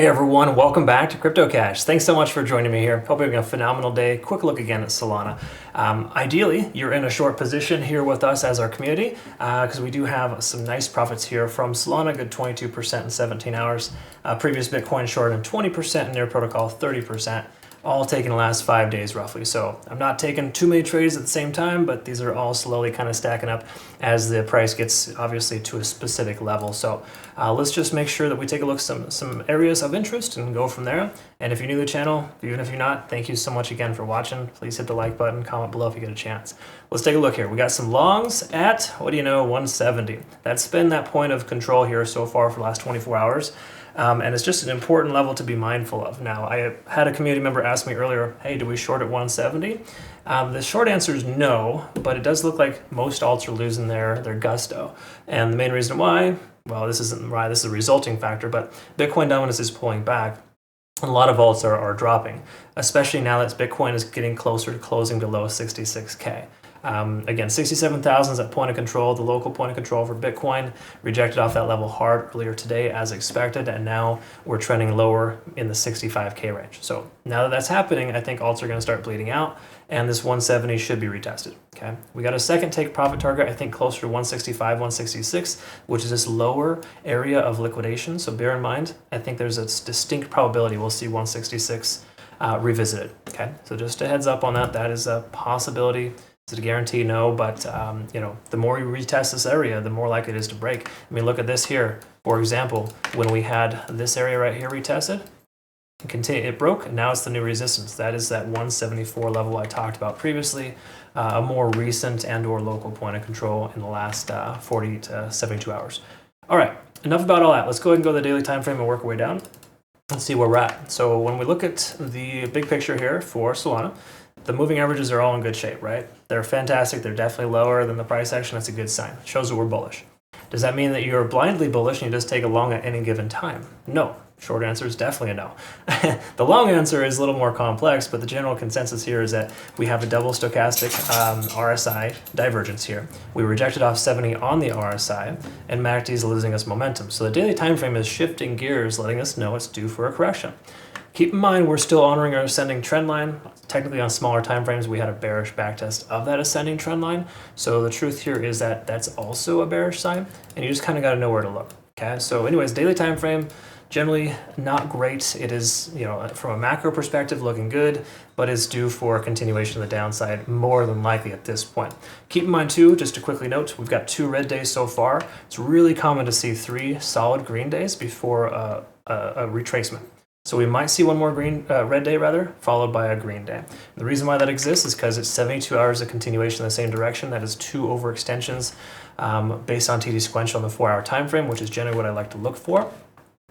Hey everyone, welcome back to CryptoCache. Thanks so much for joining me here. Hope you're having a phenomenal day. Quick look again at Solana. Ideally, you're in a short position here with us as our community because we do have some nice profits here from Solana, good 22% in 17 hours. Previous Bitcoin short and 20%, and Near Protocol 30%. All taken the last 5 days roughly. So I'm not taking too many trades at the same time, but these are all slowly kind of stacking up as the price gets obviously to a specific level. So let's just make sure that we take a look at some areas of interest and go from there. And if you're new to the channel, even if you're not, thank you so much again for watching. Please hit the like button, comment below if you get a chance. Let's take a look here. We got some longs at, what do you know, 170. That's been that point of control here so far for the last 24 hours. And it's just an important level to be mindful of. Now, I had a community member ask me earlier, hey, do we short at 170? The short answer is no, but it does look like most alts are losing their gusto. And the main reason why, well, this isn't why, this is a resulting factor, but Bitcoin dominance is pulling back. A lot of alts are dropping, especially now that Bitcoin is getting closer to closing below 66K. Again, 67,000 is that point of control, the local point of control for Bitcoin, rejected off that level hard earlier today as expected, and now we're trending lower in the 65K range. So now that that's happening, I think alts are going to start bleeding out, and this 170 should be retested. Okay, we got a second take profit target, I think closer to 165, 166, which is this lower area of liquidation. So bear in mind, I think there's a distinct probability we'll see 166 revisited. Okay, so just a heads up on that. That is a possibility. Is it a guarantee? No, but the more you retest this area, the more likely it is to break. I mean, look at this here. For example, when we had this area right here retested, it broke, and now it's the new resistance. That is that 174 level I talked about previously, a more recent and or local point of control in the last 40 to 72 hours. All right, enough about all that. Let's go ahead and go to the daily time frame and work our way down and see where we're at. So when we look at the big picture here for Solana, the moving averages are all in good shape, right? They're fantastic. They're definitely lower than the price action. That's a good sign. It shows that we're bullish. Does that mean that you're blindly bullish and you just take a long at any given time? No. Short answer is definitely a no. The long answer is a little more complex, but the general consensus here is that we have a double stochastic RSI divergence here. We rejected off 70 on the RSI, and MACD is losing us momentum. So the daily time frame is shifting gears, letting us know it's due for a correction. Keep in mind, we're still honoring our ascending trend line. Technically, on smaller time frames, we had a bearish backtest of that ascending trend line. So the truth here is that that's also a bearish sign, and you just kind of got to know where to look. Okay. So, anyways, daily time frame generally not great. It is, from a macro perspective, looking good, but is due for a continuation of the downside more than likely at this point. Keep in mind too, just to quickly note, we've got 2 red days so far. It's really common to see 3 solid green days before a retracement. So we might see one more red day followed by a green day. The reason why that exists is because it's 72 hours of continuation in the same direction. That is 2 overextensions based on TD sequential in the 4-hour time frame, which is generally what I like to look for.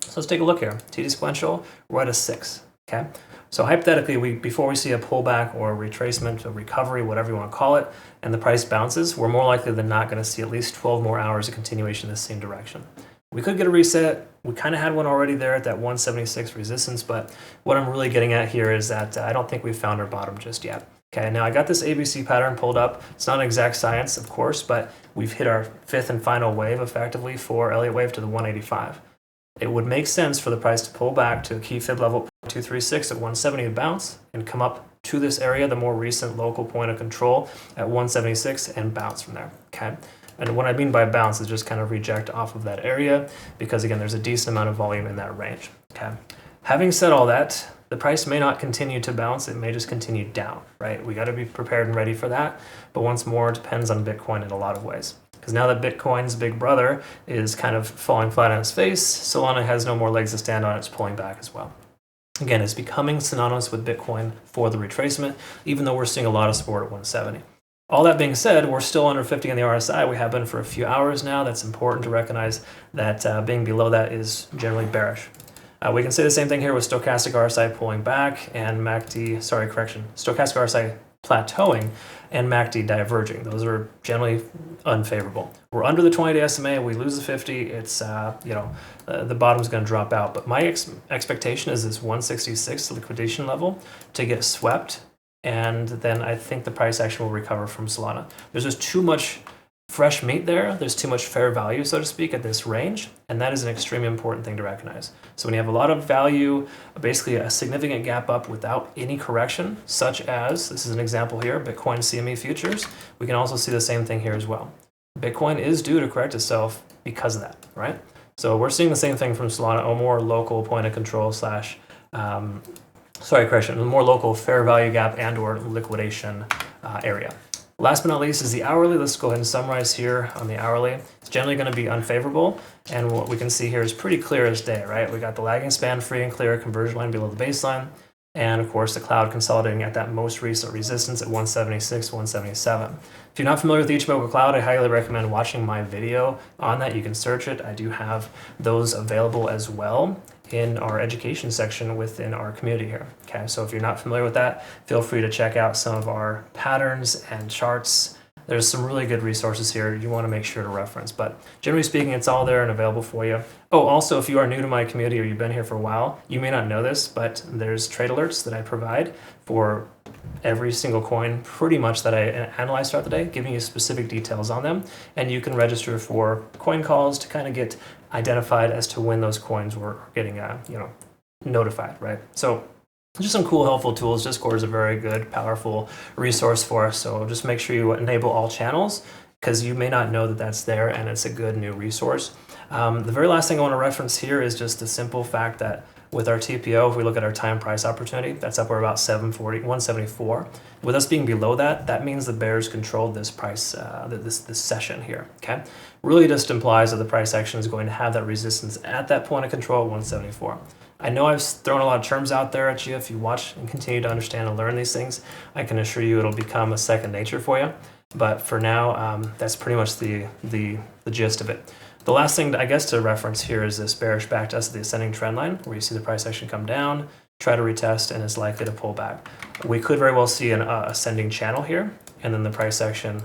So let's take a look here. TD sequential, we're at a 6. Okay. So hypothetically, before we see a pullback or a retracement, a recovery, whatever you want to call it, and the price bounces, we're more likely than not going to see at least 12 more hours of continuation in the same direction. We could get a reset. We kind of had one already there at that 176 resistance, but what I'm really getting at here is that I don't think we've found our bottom just yet. Okay, now I got this ABC pattern pulled up. It's not an exact science, of course, but we've hit our 5th and final wave effectively for Elliott wave to the 185. It would make sense for the price to pull back to a key fib level 236 at 170 to bounce and come up to this area, the more recent local point of control at 176, and bounce from there. Okay. And what I mean by bounce is just kind of reject off of that area because, again, there's a decent amount of volume in that range. Okay. Having said all that, the price may not continue to bounce. It may just continue down, right? We got to be prepared and ready for that. But once more, it depends on Bitcoin in a lot of ways. Because now that Bitcoin's big brother is kind of falling flat on its face, Solana has no more legs to stand on. It's pulling back as well. Again, it's becoming synonymous with Bitcoin for the retracement, even though we're seeing a lot of support at 170. All that being said, we're still under 50 on the RSI. We have been for a few hours now. That's important to recognize that being below that is generally bearish. We can say the same thing here with stochastic RSI pulling back and stochastic RSI plateauing and MACD diverging. Those are generally unfavorable. We're under the 20-day SMA. We lose the 50. It's, the bottom's going to drop out. But my expectation is this 166 liquidation level to get swept, and then I think the price action will recover from Solana. There's just too much fresh meat there. There's too much fair value, so to speak, at this range, and that is an extremely important thing to recognize. So when you have a lot of value, basically a significant gap up without any correction, such as, this is an example here, Bitcoin CME futures, we can also see the same thing here as well. Bitcoin is due to correct itself because of that, right? So we're seeing the same thing from Solana, a more local point of control slash, more local fair value gap and or liquidation area. Last but not least is the hourly. Let's go ahead and summarize here on the hourly. It's generally going to be unfavorable, and what we can see here is pretty clear as day, right? We got the lagging span free and clear conversion line below the baseline, and of course the cloud consolidating at that most recent resistance at 176, 177. If you're not familiar with Ichimoku Cloud, I highly recommend watching my video on that. You can search it. I do have those available as well in our education section within our community here. Okay, so if you're not familiar with that, feel free to check out some of our patterns and charts. There's some really good resources here you want to make sure to reference, but generally speaking, it's all there and available for you. Oh, also, if you are new to my community or you've been here for a while, you may not know this, but there's trade alerts that I provide for every single coin pretty much that I analyze throughout the day, giving you specific details on them, and you can register for coin calls to kind of get identified as to when those coins were getting notified, right? So just some cool, helpful tools. Discord is a very good, powerful resource for us. So just make sure you enable all channels because you may not know that that's there, and it's a good new resource. The very last thing I want to reference here is just the simple fact that with our TPO, if we look at our time price opportunity, that's up we're about 174. With us being below that, that means the bears controlled this price, this session here, okay? Really just implies that the price action is going to have that resistance at that point of control, 174. I know I've thrown a lot of terms out there at you. If you watch and continue to understand and learn these things, I can assure you it'll become a second nature for you. But for now, that's pretty much the gist of it. The last thing, I guess, to reference here is this bearish back test of the ascending trend line, where you see the price action come down, try to retest, and is likely to pull back. We could very well see an ascending channel here, and then the price action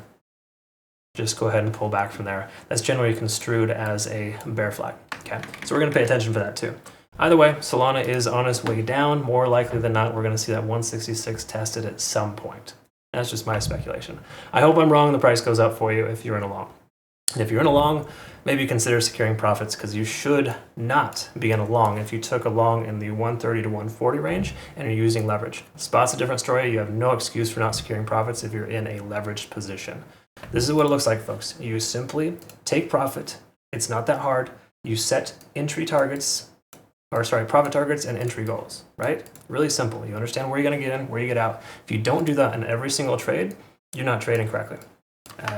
just go ahead and pull back from there. That's generally construed as a bear flag. Okay, so we're going to pay attention for that too. Either way, Solana is on its way down. More likely than not, we're going to see that 166 tested at some point. That's just my speculation. I hope I'm wrong and the price goes up for you if you're in a long. And if you're in a long, maybe consider securing profits, because you should not be in a long if you took a long in the 130 to 140 range and you're using leverage. Spot's a different story. You have no excuse for not securing profits if you're in a leveraged position. This is what it looks like, folks. You simply take profit. It's not that hard. You set entry targets, profit targets and entry goals, right? Really simple. You understand where you're going to get in, where you get out. If you don't do that in every single trade, you're not trading correctly.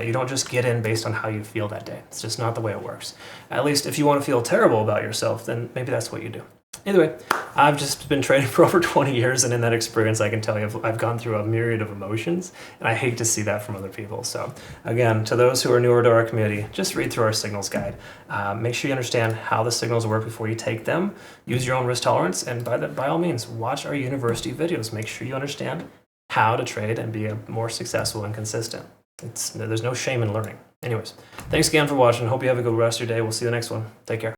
You don't just get in based on how you feel that day. It's just not the way it works. At least if you want to feel terrible about yourself, then maybe that's what you do. Either way, I've just been trading for over 20 years, and in that experience, I can tell you I've gone through a myriad of emotions, and I hate to see that from other people. So again, to those who are newer to our community, just read through our signals guide. Make sure you understand how the signals work before you take them. Use your own risk tolerance, and by all means, watch our university videos. Make sure you understand how to trade and be more successful and consistent. There's no shame in learning. Anyways, thanks again for watching. Hope you have a good rest of your day. We'll see you the next one. Take care.